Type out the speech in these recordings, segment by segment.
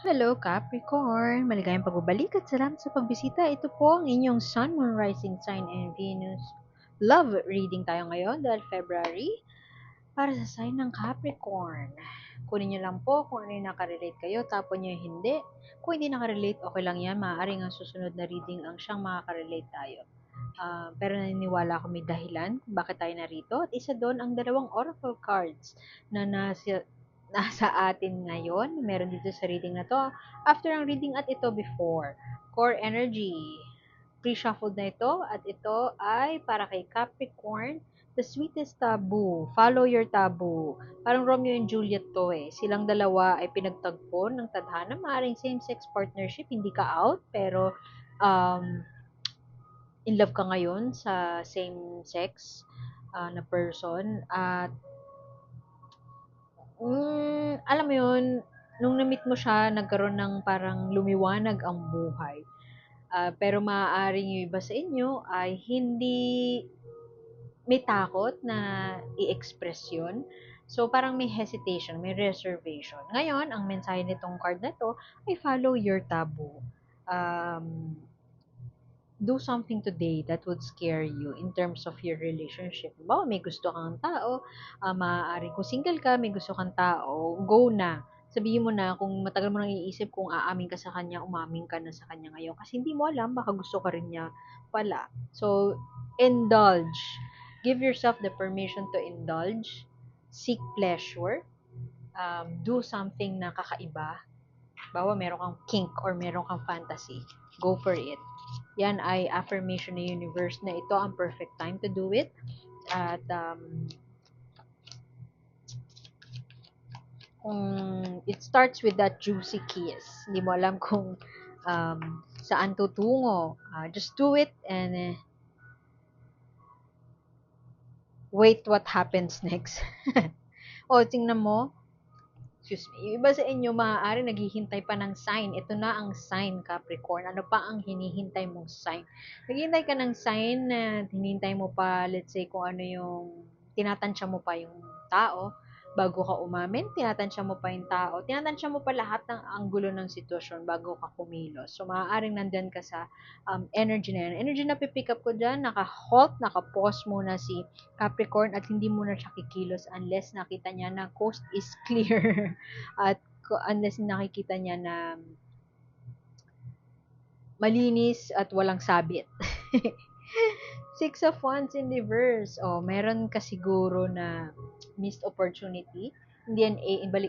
Hello Capricorn! Maligayang pagbabalik at salamat sa pagbisita. Ito po ang inyong Sun, Moon, Rising Sign, and Venus. Love reading tayo ngayon dahil February para sa sign ng Capricorn. Kunin nyo lang po kung ano yung nakarelate kayo, tapon nyo yung hindi. Kung hindi nakarelate, okay lang yan. Maaaring ang susunod na reading ang siyang makakarelate tayo. Pero naniniwala ako may dahilan kung bakit tayo narito. At isa doon ang dalawang oracle cards na nasa atin ngayon. Meron dito sa reading na to. After ang reading at ito before. Core energy. Pre-shuffled na ito. At ito ay para kay Capricorn. The sweetest taboo. Follow your taboo. Parang Romeo and Juliet to eh. Silang dalawa ay pinagtagpo ng tadhana. Maaring same-sex partnership. Hindi ka out. Pero in love ka ngayon sa same sex na person at alam mo yun, nung na-meet mo siya, nagkaroon ng parang lumiwanag ang buhay. Pero maaaring yung iba sa inyo ay hindi may takot na i-express yun. So, parang may hesitation, may reservation. Ngayon, ang mensahe nitong card na to ay follow your taboo. Um, do something today that would scare you in terms of your relationship. Bawa, may gusto kang tao, maaari kung single ka, may gusto kang tao, go na. Sabihin mo na kung matagal mo nang iisip kung aamin ka sa kanya, umamin ka na sa kanya ngayon. Kasi hindi mo alam, baka gusto ka rin niya pala. So, indulge. Give yourself the permission to indulge. Seek pleasure. Do something na kakaiba. Bawa, meron kang kink or meron kang fantasy. Go for it. Yan ay affirmation ng universe na ito ang perfect time to do it. At it starts with that juicy kiss. Hindi mo alam kung saan tutungo. Just do it and wait what happens next. O, tingnan mo. Excuse me. Yung iba sa inyo, maaari naghihintay pa ng sign. Ito na ang sign, Capricorn. Ano pa ang hinihintay mong sign? Naghihintay ka ng sign na hinihintay mo pa, let's say, kung ano yung tinatansya mo pa yung tao bago ka umamin, tinatansya mo pa yung tao, tinatansya mo pa lahat ng anggulo ng sitwasyon bago ka kumilos. So, maaaring nandyan ka sa energy na yan. Energy na pipick up ko dyan, naka-halt, naka-pause muna si Capricorn at hindi muna siya kikilos unless nakita niya na coast is clear at unless nakikita niya na malinis at walang sabit. Six of Wands in reverse. Oh, meron ka siguro na missed opportunity. Hindi yan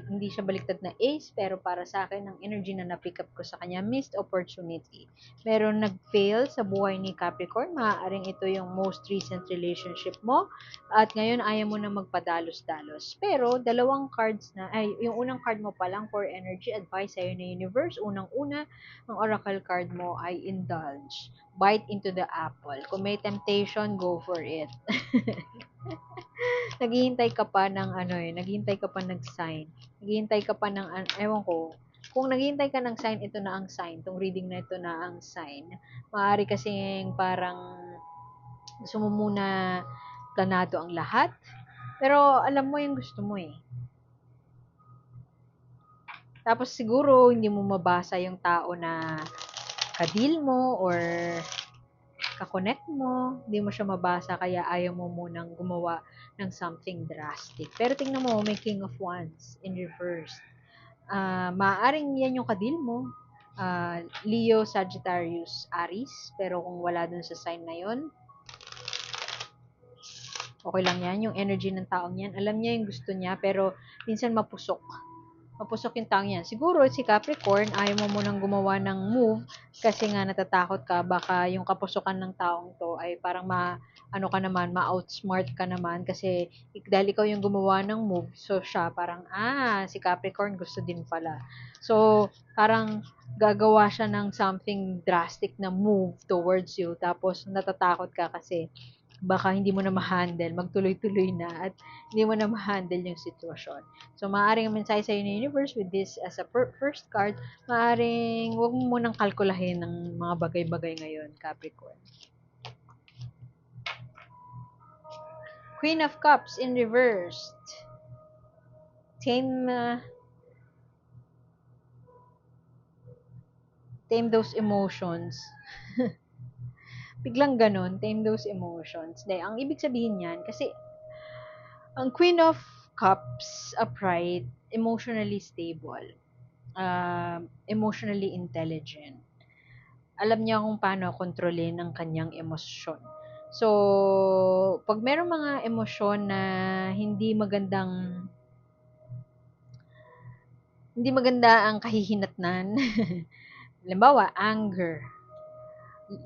hindi siya baliktad na ace, pero para sa akin, ang energy na na-pick up ko sa kanya, missed opportunity. Meron nag-fail sa buhay ni Capricorn. Maaaring ito yung most recent relationship mo. At ngayon, ayaw mo na magpadalos-dalos. Pero, dalawang cards na, ay, yung unang card mo pa lang for energy, advice sa'yo ng universe. Unang-una, ang oracle card mo ay indulge. Bite into the apple. Kung may temptation, go for it. Naghihintay ka pa ng ano eh, naghihintay ka pa ng sign. Naghihintay ka pa ng, ewan ko, kung naghihintay ka ng sign, ito na ang sign. Itong reading na ito na ang sign. Maaari kasing parang gusto mo muna planado ang lahat. Pero alam mo yung gusto mo eh. Tapos siguro hindi mo mabasa yung tao na kadil mo or kakonect mo, hindi mo siya mabasa kaya ayaw mo munang gumawa ng something drastic. Pero tingnan mo, may King of Wands in reverse. Maaaring yan yung kadil mo. Leo, Sagittarius, Aries. Pero kung wala dun sa sign na yon, okay lang yan. Yung energy ng taong yan, alam niya yung gusto niya, pero minsan mapusok. Mapusok yung taong yan. Siguro si Capricorn, ayaw mo munang gumawa ng move kasi nga natatakot ka baka yung kapusukan ng taong to ay parang ano ka naman, ma-outsmart ka naman kasi dahil ikaw yung gumawa ng move, so siya parang, si Capricorn gusto din pala. So, parang gagawa siya ng something drastic na move towards you tapos natatakot ka kasi baka hindi mo na ma-handle, magtuloy-tuloy na at hindi mo na ma-handle yung sitwasyon. So, maaaring ang mensahe sa'yo ng universe with this as a first card, maaaring huwag mo munang kalkulahin ng mga bagay-bagay ngayon, Capricorn. Queen of Cups in reversed. Tame, Tame those emotions. Biglang gano'n, tame those emotions. Ang ibig sabihin niyan, kasi ang Queen of Cups, upright, emotionally stable, emotionally intelligent. Alam niya kung paano kontrolin ang kanyang emosyon. So, pag merong mga emosyon na hindi magandang hindi maganda ang kahihinatnan, halimbawa, anger.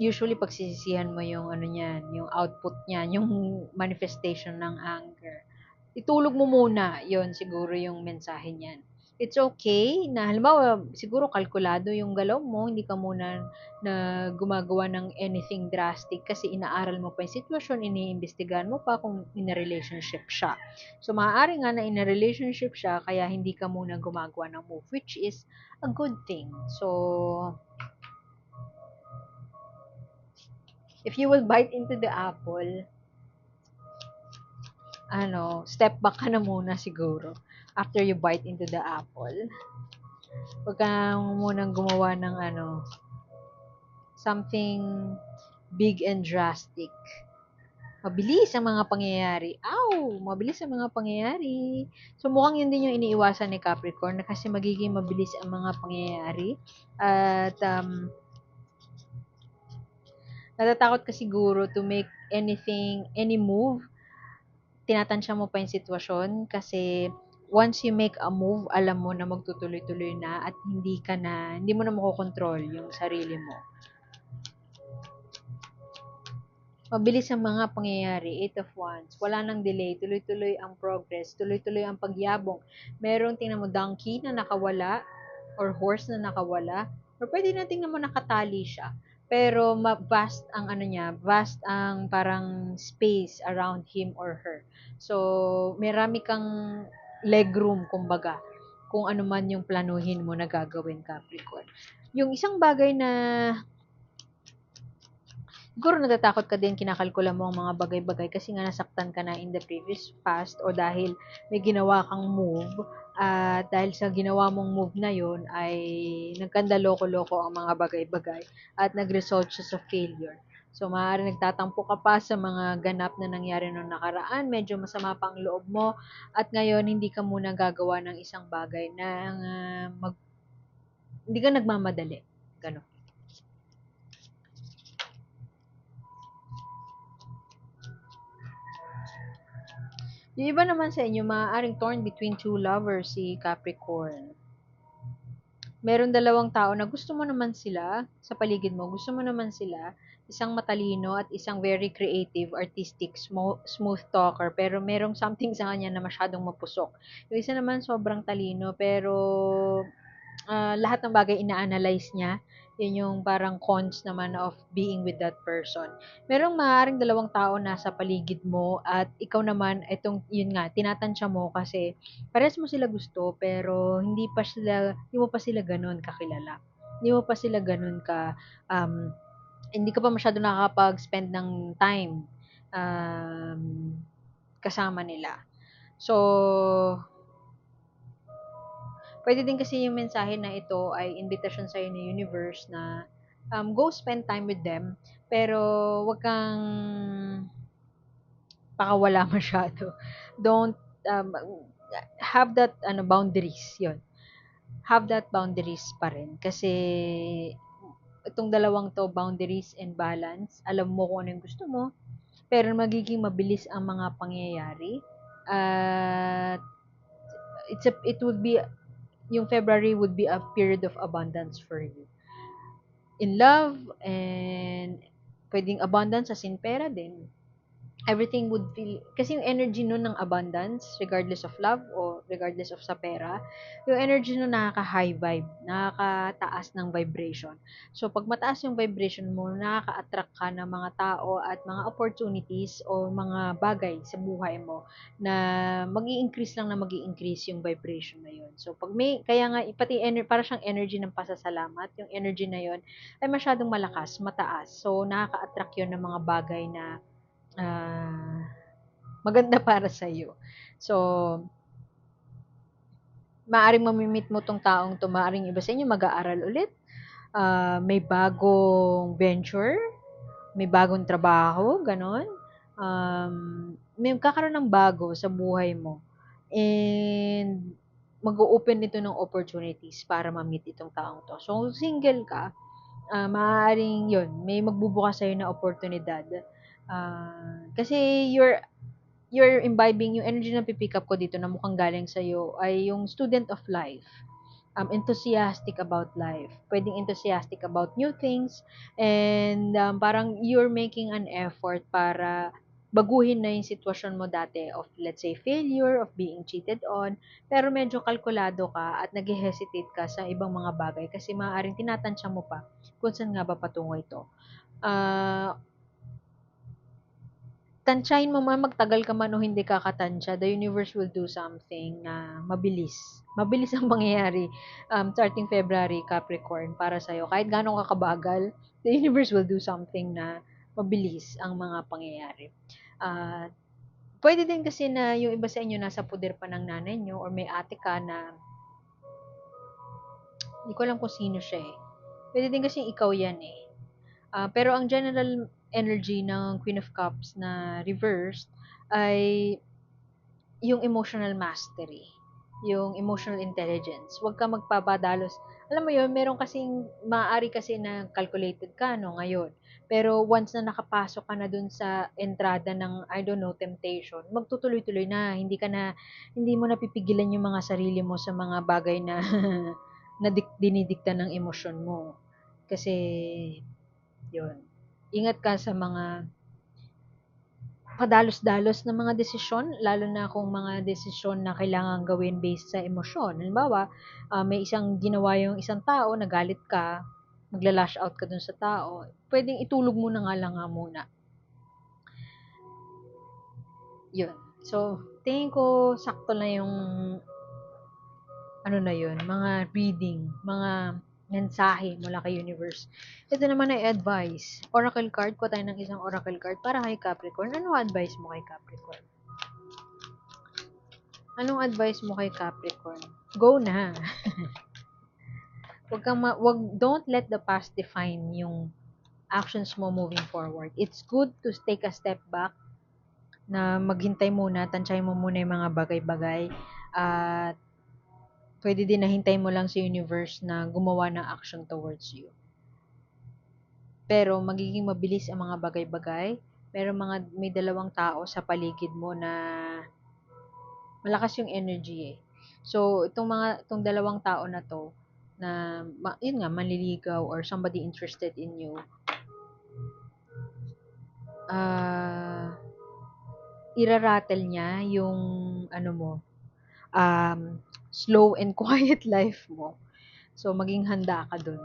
Usually, pagsisisihan mo yung ano niyan, yung output niyan, yung manifestation ng anger. Itulog mo muna, yon siguro yung mensahe niyan. It's okay na halimbawa, siguro kalkulado yung galaw mo, hindi ka muna na gumagawa ng anything drastic kasi inaaral mo pa yung sitwasyon, iniimbestigahan mo pa kung in a relationship siya. So, maaari nga na in a relationship siya, kaya hindi ka muna gumagawa ng move, which is a good thing. So, if you will bite into the apple, step back ka na muna siguro after you bite into the apple. Huwag ka munang gumawa ng something big and drastic. Mabilis ang mga pangyayari. Mabilis ang mga pangyayari. So, mukhang yun din yung iniiwasan ni Capricorn na kasi magiging mabilis ang mga pangyayari. At, natatakot ka siguro to make anything, any move. Tinatansya mo pa yung sitwasyon kasi once you make a move, alam mo na magtutuloy-tuloy na at hindi mo na makokontrol yung sarili mo. Mabilis ang mga pangyayari, 8 of Wands. Wala nang delay, tuloy-tuloy ang progress, tuloy-tuloy ang pagyabong. Merong tingnan mo donkey na nakawala or horse na nakawala or pwede nating naman nakatali siya. Pero vast ang vast ang parang space around him or her. So, marami kang legroom, kumbaga, kung ano man yung planuhin mo na gagawin, Capricorn. Yung isang bagay na siguro natatakot ka din, kinakalkula mo ang mga bagay-bagay kasi nga nasaktan ka na in the previous past o dahil may ginawa kang move at dahil sa ginawa mong move na yon ay nagkanda loko-loko ang mga bagay-bagay at nag-result siya sa failure. So, maaaring nagtatampo ka pa sa mga ganap na nangyari noong nakaraan, medyo masama pa ang loob mo, at ngayon hindi ka muna gagawa ng isang bagay na hindi ka nagmamadali. Ganon. Yung iba naman sa inyo, maaaring torn between two lovers, si Capricorn. Meron dalawang tao na gusto mo naman sila sa paligid mo, gusto mo naman sila, isang matalino at isang very creative, artistic, smooth talker, pero merong something sa kanya na masyadong mapusok. Yung isa naman sobrang talino, pero lahat ng bagay ina-analyze niya. Yun yung parang cons naman of being with that person. Merong maaaring dalawang tao na sa paligid mo at ikaw naman, yun nga, tinatansya mo kasi parehas mo sila gusto pero hindi mo pa sila ganun kakilala. Hindi mo pa sila ganun um, hindi ka pa masyado nakakapag-spend ng time um, kasama nila. So, pwede din kasi yung mensahe na ito ay invitation sa'yo ng universe na go spend time with them, pero wag kang pakawala masyado. Don't have that boundaries, yon. Have that boundaries pa rin. Kasi itong dalawang to, boundaries and balance, alam mo kung ano yung gusto mo, pero magiging mabilis ang mga pangyayari. At it would be yung February would be a period of abundance for you. In love, and pwedeng abundance as in pera din. Everything would feel, kasi yung energy nun ng abundance, regardless of love o regardless of sa pera, yung energy nun nakaka-high vibe, nakakataas ng vibration. So, pag mataas yung vibration mo, nakaka-attract ka ng mga tao at mga opportunities o mga bagay sa buhay mo na mag-i-increase lang na mag-i-increase yung vibration na yun. So, kaya nga, para siyang energy ng pasasalamat, yung energy na yun ay masyadong malakas, mataas. So, nakaka-attract yun ng mga bagay na maganda para sa iyo. So, maaring mamimit mo tong taong to, maaring iba sa inyo mag-aaral ulit, may bagong venture, may bagong trabaho, ganon. May magkakaroon ng bago sa buhay mo. And mag-o-open ito ng opportunities para ma-meet itong taong to. So, kung single ka, maaaring yun, may magbubukas sa'yo na oportunidad. Kasi you're imbibing yung energy na pipick up ko dito na mukhang galing sa'yo ay yung student of life. Enthusiastic about life. Pwedeng enthusiastic about new things and parang you're making an effort para baguhin na yung sitwasyon mo dati of let's say failure, of being cheated on, pero medyo kalkulado ka at nag-hesitate ka sa ibang mga bagay kasi maaaring tinatansya mo pa kung saan nga ba patungo ito. Ah, Tantsahin mo man, magtagal ka man o hindi kakatansya, the universe will do something na mabilis. Mabilis ang mangyayari. Starting February, Capricorn, para sa'yo. Kahit gano'ng kakabagal, the universe will do something na mabilis ang mga pangyayari. Uh, Pwede din kasi na yung iba sa inyo nasa puder pa ng nanay nyo or may ate ka na hindi ko alam kung sino siya eh. Pwede din kasi ikaw yan eh. Pero ang general energy ng Queen of Cups na reversed ay yung emotional mastery, yung emotional intelligence. Huwag ka magpapadalos. Alam mo yun, meron kasing, maaari kasi na calculated ka, no, ngayon. Pero once na nakapasok ka na dun sa entrada ng, I don't know, temptation, magtutuloy-tuloy na. Hindi mo napipigilan yung mga sarili mo sa mga bagay na, na dinidikta ng emosyon mo. Kasi, yun. Ingat ka sa mga padalos-dalos na mga desisyon, lalo na kung mga desisyon na kailangan gawin based sa emosyon. Halimbawa, may isang ginawa yung isang tao, nagalit ka, magla-lash out ka dun sa tao, pwedeng itulog mo na nga lang nga muna. Yun. So, tingin ko sakto na yung ano na yun, mga reading, mga mensahe mula kay universe. Ito naman ay advice. Oracle card, kuha tayo ng isang oracle card para kay Capricorn. Ano advice mo kay Capricorn? Anong advice mo kay Capricorn? Go na. Don't let the past define yung actions mo moving forward. It's good to take a step back na maghintay muna, tansyahin mo muna yung mga bagay-bagay at pwede din na hintay mo lang sa universe na gumawa ng action towards you. Pero magiging mabilis ang mga bagay-bagay. May dalawang tao sa paligid mo na malakas yung energy eh. So, itong dalawang tao na to, na, yun nga, manliligaw or somebody interested in you, irarattle niya yung, ano mo, slow and quiet life mo. So, maging handa ka dun,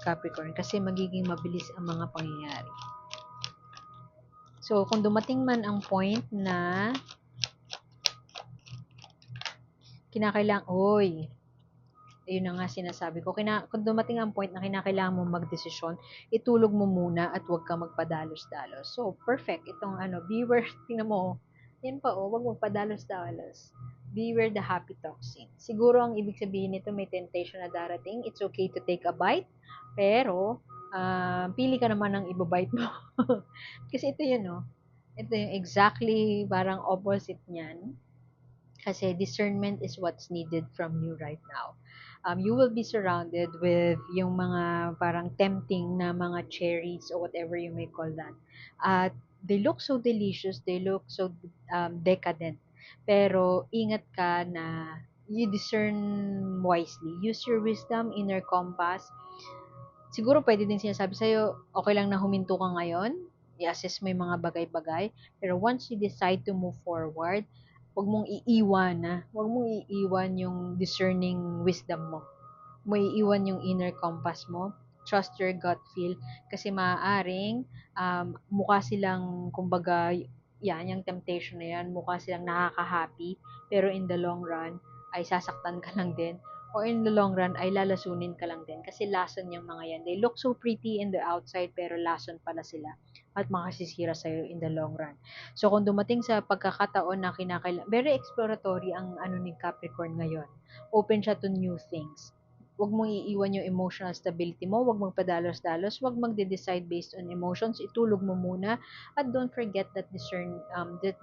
Capricorn, kasi magiging mabilis ang mga pangyayari. So, kung dumating man ang point na ayun na nga sinasabi ko, kung dumating ang point na kinakailangan mo magdesisyon, itulog mo muna at huwag ka magpadalos-dalos. So, perfect. Itong beware, tingnan mo, yan pa huwag magpadalos-dalos. Beware the happy toxin. Siguro ang ibig sabihin nito, may temptation na darating. It's okay to take a bite, pero, pili ka naman ng ibabite mo. Kasi ito yun, no? Ito yung exactly parang opposite niyan. Kasi discernment is what's needed from you right now. You will be surrounded with yung mga parang tempting na mga cherries or whatever you may call that. At they look so delicious, they look so decadent. Pero ingat ka na you discern wisely. Use your wisdom, inner compass. Siguro pwede din sinasabi sa'yo, okay lang na huminto ka ngayon, i-assess mo yung mga bagay-bagay, pero once you decide to move forward, huwag mong iiwan yung discerning wisdom mo. Huwag mo iiwan yung inner compass mo. Trust your gut feel kasi maaaring mukha silang, kumbaga, yan, yung temptation na yan, mukha silang nakaka-happy, pero in the long run, ay sasaktan ka lang din. Or in the long run, ay lalasunin ka lang din. Kasi lason yung mga yan. They look so pretty in the outside, pero lason pala sila. At makasisira sa'yo in the long run. So, kung dumating sa pagkakataon na very exploratory ang ano ni Capricorn ngayon. Open siya to new things. wag mong iiwan yung emotional stability mo, wag magpadalos-dalos, wag magde-decide based on emotions, itulog mo muna, at don't forget that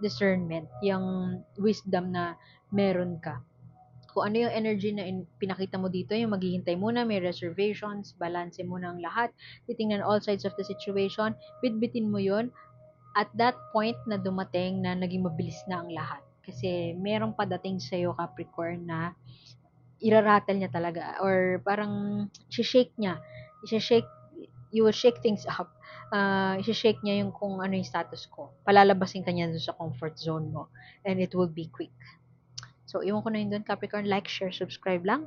discernment, yung wisdom na meron ka. Kung ano yung energy na pinakita mo dito, yung maghihintay muna, may reservations, balance mo ng lahat, titingnan all sides of the situation, bitbitin mo yon at that point na dumating na naging mabilis na ang lahat. Kasi merong padating sa'yo, Capricorn, na iraratel niya talaga or parang shake niya. I-shake, you will shake things up. I-shake niya yung kung ano yung status ko. Palalabasin ka niya dun sa comfort zone mo. And it will be quick. So, iwan ko na yun dun, Capricorn. Like, share, subscribe lang.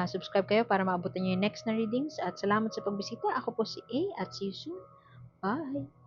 Subscribe kayo para maabutan niyo yung next na readings. At salamat sa pagbisita. Ako po si A at see you soon. Bye!